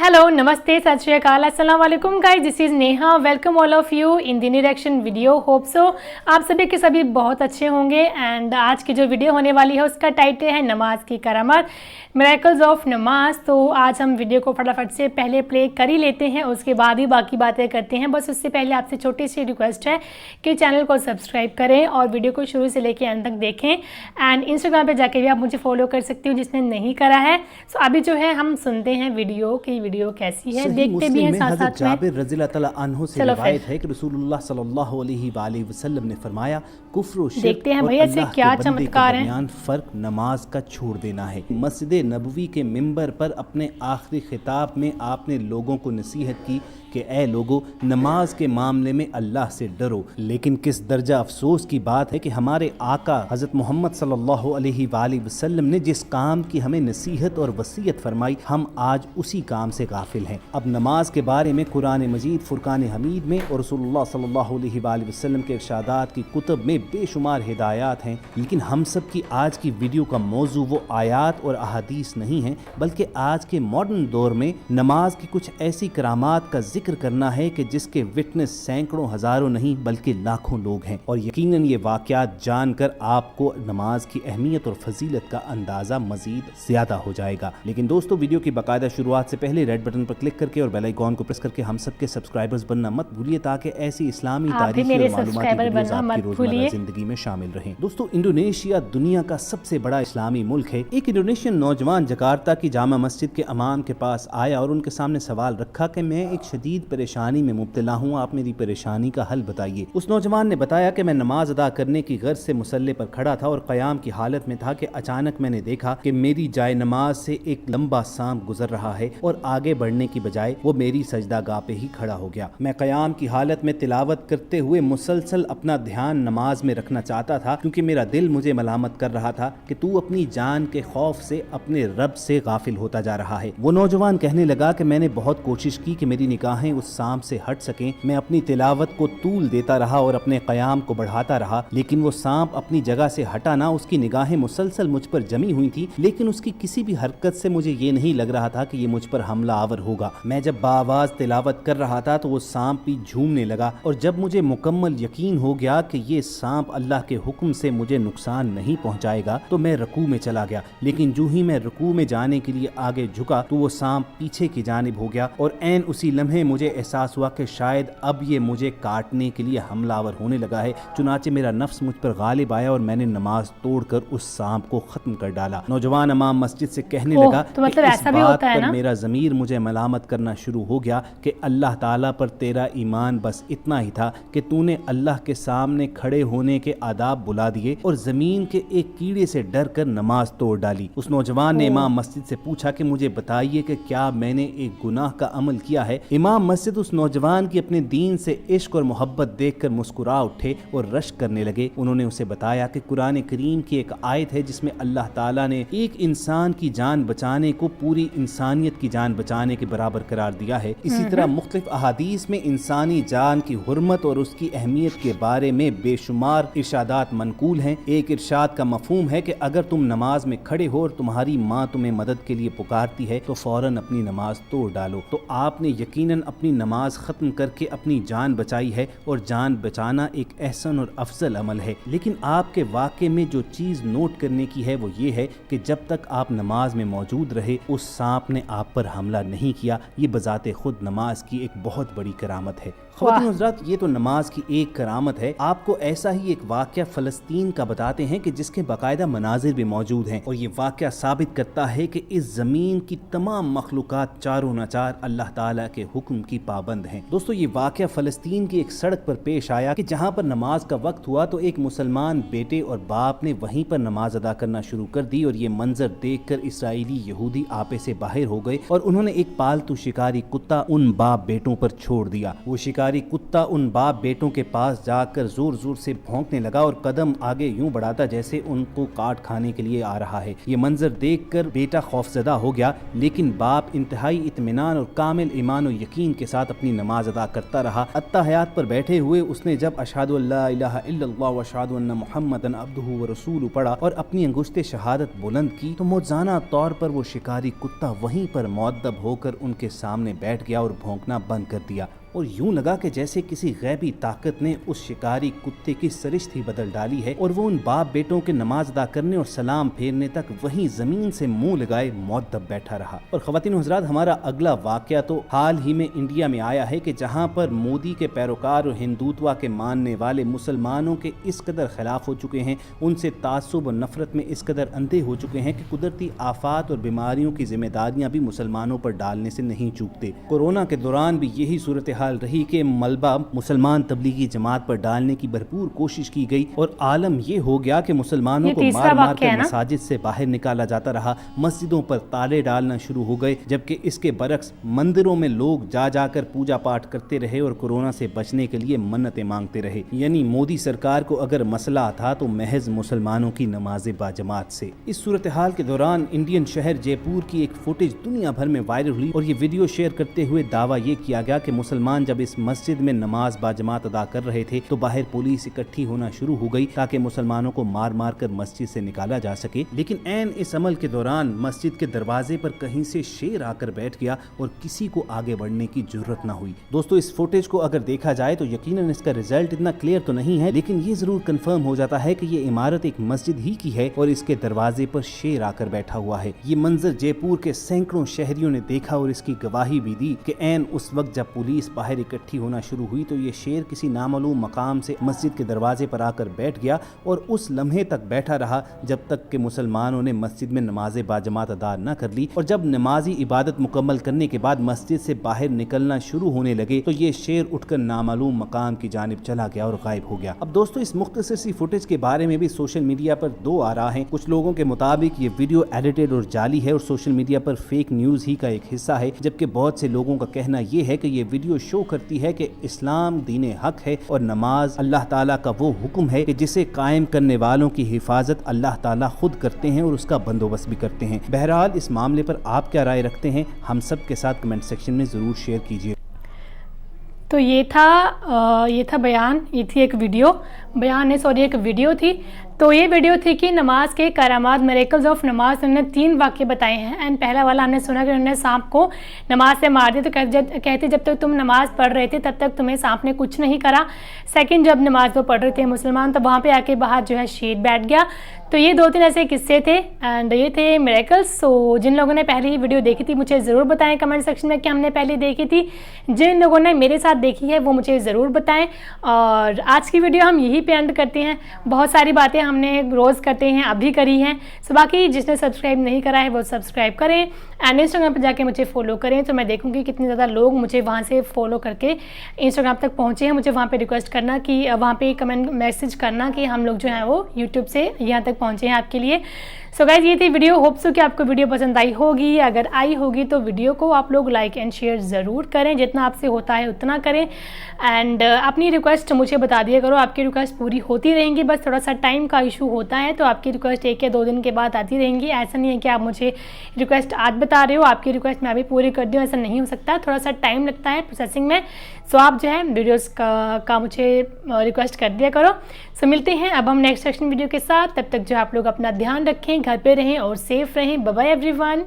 Hello, Namaste, Sat Shri Akal, Assalamu alaikum guys, this is Neha. Welcome all of you in the new reaction video. Hope so आप सभी के सभी बहुत अच्छे होंगे and आज की जो वीडियो होने वाली है उसका टाइटल है नमाज की करामत, मिरेकल्स ऑफ नमाज। तो आज हम वीडियो को फटाफट से पहले प्ले कर ही लेते हैं, उसके बाद ही बाकी बातें करते हैं। बस उससे पहले आपसे छोटी सी रिक्वेस्ट है कि चैनल को सब्सक्राइब करें और वीडियो को शुरू से लेकर अंत तक देखें एंड इंस्टाग्राम पे जाके भी आप मुझे फॉलो कर सकते हो जिसने नहीं करा है। सो अभी जो है हम सुनते हैं वीडियो की वीडियो कैसी है, देखते भी हैं साथ साथ में। जाबिर रज़ियल्लाहु तआला अन्हु से रिवायत है कि रसूलुल्लाह सल्लल्लाहु अलैहि वसल्लम ने फरमाया, कुफ्र और शिर्क देखते हैं और भैया से अल्लाह क्या के बंदे के चमत्कार है। दरमियान फर्क नमाज का छोड़ देना है। मस्जिद नबवी के मिंबर पर अपने आखिरी खिताब में आपने लोगों को नसीहत की कि ऐ लोगो, नमाज के मामले में अल्लाह से डरो। लेकिन किस दर्जा अफसोस की बात है कि हमारे आका हज़रत मोहम्मद सल्लल्लाहु अलैहि वसल्लम ने जिस काम की हमें नसीहत और वसीयत फरमाई, हम आज उसी काम से गाफिल हैं। अब नमाज के बारे में कुरान मजीद फुरकान हमीद में और रसूलुल्लाह सल्लल्लाहु अलैहि वसल्लम के इरशादात की कुतब में बेशुमार हिदायत हैं, लेकिन हम सब की आज की वीडियो का मौजू वो आयात और अहादीस नहीं है, बल्कि आज के मॉडर्न दौर में नमाज की कुछ ऐसी करामात का जिक्र करना है कि जिसके विटनेस सैकड़ों हजारों नहीं बल्कि लाखों लोग हैं। और यकीनन ये वाक़यात जानकर आपको नमाज की अहमियत और फजीलत का अंदाज़ा मजीद ज़्यादा हो जाएगा। लेकिन दोस्तों, वीडियो की बाकायदा शुरुआत से पहले रेड बटन पर क्लिक करके और बेल आइकॉन को प्रेस करके हम सबके सब्सक्राइबर्स बनना मत भूलिए, ताकि ऐसी इस्लामी तारीखी और मालूमाती वीडियोस आपकी रोज़मर्रा ज़िंदगी में शामिल रहें। दोस्तों, इंडोनेशिया दुनिया का सबसे बड़ा इस्लामी मुल्क है। एक इंडोनेशियन नौजवान जकार्ता की जामा मस्जिद के इमाम के पास आया और उनके सामने सवाल रखा कि मैं एक शदीद परेशानी में मुब्तला हूँ, आप मेरी परेशानी का हल बताइए। उस नौजवान ने बताया कि मैं नमाज अदा करने की गर्ज से मुसल्ले पर खड़ा था और क़याम की हालत में था कि अचानक मैंने देखा कि मेरी जाए नमाज से एक लंबा सांप गुजर रहा है और आगे बढ़ने की बजाय वो मेरी सजदागाह पे ही खड़ा हो गया। मैं क़याम की हालत में तिलावत करते हुए मुसलसल अपना ध्यान नमाज में रखना चाहता था, क्योंकि मेरा दिल मुझे मलामत कर रहा था कि तू अपनी जान के खौफ से अपने रब से गाफिल होता जा रहा है। वो नौजवान कहने लगा कि मैंने बहुत कोशिश की कि मेरी निगाहें उस सांप से हट सकें। मैं अपनी तिलावत को तूल देता रहा और अपने क़याम को बढ़ाता रहा, लेकिन वो सांप अपनी जगह से हटा ना। उसकी निगाहें मुसलसल मुझ पर जमी हुई थी, लेकिन उसकी किसी भी हरकत से मुझे ये नहीं लग रहा था कि ये मुझ पर हमला आवर होगा। मैं जब बाआवाज़ तिलावत कर रहा था तो वो सांप भी झूमने लगा, और जब मुझे मुकम्मल यकीन हो गया कि ये सांप अल्लाह के हुक्म से मुझे नुकसान नहीं पहुंचाएगा तो मैं रुकू में चला गया। लेकिन जो ही मैं रुकू में जाने के लिए आगे झुका तो वो सांप पीछे की जानिब हो गया, और ऐन उसी लम्हे मुझे एहसास हुआ कि शायद अब ये मुझे काटने के लिए हमलावर होने लगा है। चुनाचे मेरा नफ्स मुझ पर गालिब आया और मैंने नमाज तोड़कर उस सांप को खत्म कर डाला। नौजवान इमाम मस्जिद से कहने लगा तो मतलब कि ऐसा इस भी बात होता है पर ना? मेरा ज़मीर मुझे मलामत करना शुरू हो गया कि अल्लाह ताला पर तेरा ईमान बस इतना ही था कि तूने अल्लाह के सामने खड़े होने के आदाब बुला दिए और ज़मीन के एक कीड़े से डर कर नमाज तोड़ डाली। उस नौजवान ने इमाम मस्जिद से पूछा कि मुझे बताइए कि क्या मैंने एक गुनाह का अमल किया है। इमाम मस्जिद उस नौजवान की अपने दीन से इश्क और मोहब्बत देखकर मुस्कुरा उठे और रश्क करने लगे। उन्होंने उसे बताया कि कुरान करीम की एक आयत है जिसमें अल्लाह ताला ने एक इंसान की जान बचाने को पूरी इंसानियत की जान बचाने के बराबर करार दिया है। इसी तरह मुख्तलिफ अहादीस में इंसानी जान की हुर्मत और उसकी अहमियत के बारे में बेशुमार इरशादात मनकूल हैं। एक इरशाद का मफहूम है कि अगर तुम नमाज में खड़े हो और तुम्हारी माँ तुम्हें मदद के लिए पुकारती है तो फौरन अपनी नमाज तोड़ डालो। तो आपने यकीनन अपनी नमाज खत्म करके अपनी जान बचाई है, और जान बचाना एक एहसन और अफजल अमल है। लेकिन आपके वाक़े में जो चीज़ नोट करने की है वो ये है कि जब तक आप नमाज में मौजूद रहे उस सांप ने आप पर हमला नहीं किया। ये बजाते खुद नमाज की एक बहुत बड़ी करामत है। ख़वातीन हज़रात, ये तो नमाज की एक करामत है। आपको ऐसा ही एक वाक़या फ़लस्तीन का बताते हैं कि जिसके बाकायदा मनाजिर भी मौजूद हैं, और ये वाक़या साबित करता है कि इस ज़मीन की तमाम मखलूक़ात चारों नाचार अल्लाह ताला के हुक्म की पाबंद हैं। दोस्तों, ये वाक़या फ़लस्तीन की एक सड़क पर पेश आया कि जहाँ पर नमाज का वक्त हुआ तो एक मुसलमान बेटे और बाप ने वहीं पर नमाज अदा करना शुरू कर दी, और ये मंजर देखकर इसराइली यहूदी आपे से बाहर हो गए और उन्होंने एक पालतू शिकारी कुत्ता उन बाप बेटों पर छोड़ दिया। वो शिकारी कुत्ता उन बाप बेटों के पास जाकर जोर जोर से भौंकने लगा और कदम आगे यूं बढ़ाता जैसे उनको काट खाने के लिए आ रहा है। ये मंजर देखकर बेटा खौफजदा हो गया, लेकिन बाप इंतहाई इत्मीनान और कामिल ईमान और यकीन के साथ अपनी नमाज अदा करता रहा। अत्तहियात पर बैठे हुए उसने जब अशहदु अल्ला इलाहा इल्लल्लाह व अशहदु अन्ना मुहम्मदन अब्दुहु व रसूलुहु पढ़ा और अपनी अंगुश्ते शहादत बुलंद की तो मौज़ाना तौर पर वो शिकारी कुत्ता वहीं पर मुअद्दब मुखर्रब होकर उनके सामने बैठ गया और भौंकना बंद कर दिया और यूं लगा कि जैसे किसी गैबी ताकत ने उस शिकारी कुत्ते की सरिश्त ही बदल डाली है और वो उन बाप बेटों के नमाज अदा करने और सलाम फेरने तक वहीं जमीन से मुंह लगाए मुअद्दब बैठा रहा। और ख़वातीन व हज़रात, हमारा अगला वाक़या तो हाल ही में इंडिया में आया है कि जहां पर मोदी के पैरोकार और हिंदुत्व के मानने वाले मुसलमानों के इस कदर खिलाफ हो चुके हैं, उनसे तासुब और नफरत में इस कदर अंधे हो चुके हैं कि कुदरती आफात और बीमारियों की जिम्मेदारियां भी मुसलमानों पर डालने से नहीं चूकते। कोरोना के दौरान भी यही सूरत हाल रही कि मलबा मुसलमान तबलीगी जमात पर डालने की भरपूर कोशिश की गई और आलम ये हो गया कि मुसलमानों को मार मार कर मसाजिद से बाहर निकाला जाता रहा, मस्जिदों पर ताले डालना शुरू हो गए, जबकि इसके बरक्स मंदिरों में लोग जा जाकर पूजा पाठ करते रहे और कोरोना से बचने के लिए मन्नतें मांगते रहे। यानी मोदी सरकार को अगर मसला था तो महज मुसलमानों की नमाज बाजमात से। इस सूरत हाल के दौरान इंडियन शहर जयपुर की एक फुटेज दुनिया भर में वायरल हुई और ये वीडियो शेयर करते हुए दावा ये किया गया कि मुसलमान जब इस मस्जिद में नमाज बाजमात अदा कर रहे थे तो बाहर पुलिस इकट्ठी होना शुरू हो गई ताकि मुसलमानों को मार मार कर मस्जिद से निकाला जा सके। लेकिन ऐन इस अमल के दौरान मस्जिद के दरवाजे पर कहीं से शेर आकर बैठ गया और किसी को आगे बढ़ने की जरूरत न हुई। दोस्तों, इस फुटेज को अगर देखा जाए तो यकीनन इसका रिजल्ट इतना क्लियर तो नहीं है, लेकिन ये जरूर कंफर्म हो जाता है कि ये इमारत एक मस्जिद ही की है और इसके दरवाजे पर शेर आकर बैठा हुआ है। ये मंजर जयपुर के सैकड़ों शहरियों ने देखा और इसकी गवाही भी दी कि ऐन उस वक्त जब पुलिस बाहर इकट्ठी होना शुरू हुई तो ये शेर किसी नामालूम मकाम से मस्जिद के दरवाजे पर आकर बैठ गया और उस लम्हे तक बैठा रहा जब तक कि मुसलमानों ने मस्जिद में नमाज बाजमात अदा न कर ली। और जब नमाजी इबादत मुकम्मल करने के बाद मस्जिद से बाहर निकलना शुरू होने लगे तो ये शेर उठकर नामालूम मकाम की जानिब चला गया और गायब हो गया। अब दोस्तों, इस मुख्तसर सी फुटेज के बारे में भी सोशल मीडिया पर दो आरा हैं। कुछ लोगों के मुताबिक ये वीडियो एडिटेड और जाली है और सोशल मीडिया पर फेक न्यूज ही का एक हिस्सा है, जबकि बहुत से लोगों का कहना यह है कि ये वीडियो शो करती है कि इस्लाम दीन हक है और नमाज अल्लाह ताला का वो हुक्म है कि जिसे कायम करने वालों की हिफाजत अल्लाह ताला खुद करते हैं और उसका बंदोबस्त भी करते हैं। बहरहाल, इस मामले पर आप क्या राय रखते हैं, हम सब के साथ कमेंट सेक्शन में ज़रूर शेयर कीजिए। तो ये था बयान, ये थी एक वीडियो थी। तो ये वीडियो थी कि नमाज के करामात, मिरेकल्स ऑफ नमाज। उन्होंने 3 वाक्य बताए हैं। एंड पहला वाला हमने सुना कि उन्होंने सांप को नमाज से मार दिया, तो कहते जब तक तुम नमाज पढ़ रहे थे तब तक तुम्हें सांप ने कुछ नहीं करा। सेकंड, जब नमाज वो पढ़ रहे थे मुसलमान तो वहाँ पे आके बाहर जो है शेर बैठ गया। तो ये 2-3 ऐसे किस्से थे एंड ये थे मिरेकल्स। सो जिन लोगों ने पहले ही वीडियो देखी थी मुझे ज़रूर बताएं कमेंट सेक्शन में कि हमने पहले देखी थी। जिन लोगों ने मेरे साथ देखी है वो मुझे ज़रूर बताएं। और आज की वीडियो हम यहीं पे एंड करते हैं। बहुत सारी बातें हमने रोज़ करते हैं, अभी करी हैं। सो बाकी जिसने सब्सक्राइब नहीं करा है वो सब्सक्राइब करें एंड इंस्टाग्राम पर जाके मुझे फॉलो करें। तो मैं देखूंगी कितने ज़्यादा लोग मुझे वहाँ से फॉलो करके इंस्टाग्राम तक पहुँचे हैं। मुझे वहाँ पे रिक्वेस्ट करना कि वहाँ पे कमेंट मैसेज करना कि हम लोग जो है वो यूट्यूब से यहाँ तक पहुँचे हैं आपके लिए। सो गाइज, ये थी वीडियो। होप सो कि आपको वीडियो पसंद आई होगी। अगर आई होगी तो वीडियो को आप लोग लाइक एंड शेयर ज़रूर करें, जितना आपसे होता है उतना करें। एंड अपनी रिक्वेस्ट मुझे बता दिया करो, आपकी रिक्वेस्ट पूरी होती रहेंगी। बस थोड़ा सा टाइम का इशू होता है तो आपकी रिक्वेस्ट 1 या 2 दिन के बाद आती रहेंगी। ऐसा नहीं है कि आप मुझे रिक्वेस्ट आज बता रहे हो, आपकी रिक्वेस्ट मैं अभी पूरी कर दूँ, ऐसा नहीं हो सकता। थोड़ा सा टाइम लगता है प्रोसेसिंग में। सो आप जो है वीडियोज़ का मुझे रिक्वेस्ट कर दिया करो। सो मिलते हैं अब हम नेक्स्ट सेक्शन वीडियो के साथ। तब तक जो आप लोग अपना ध्यान रखें, घर पे रहें और सेफ रहें। Bye bye everyone.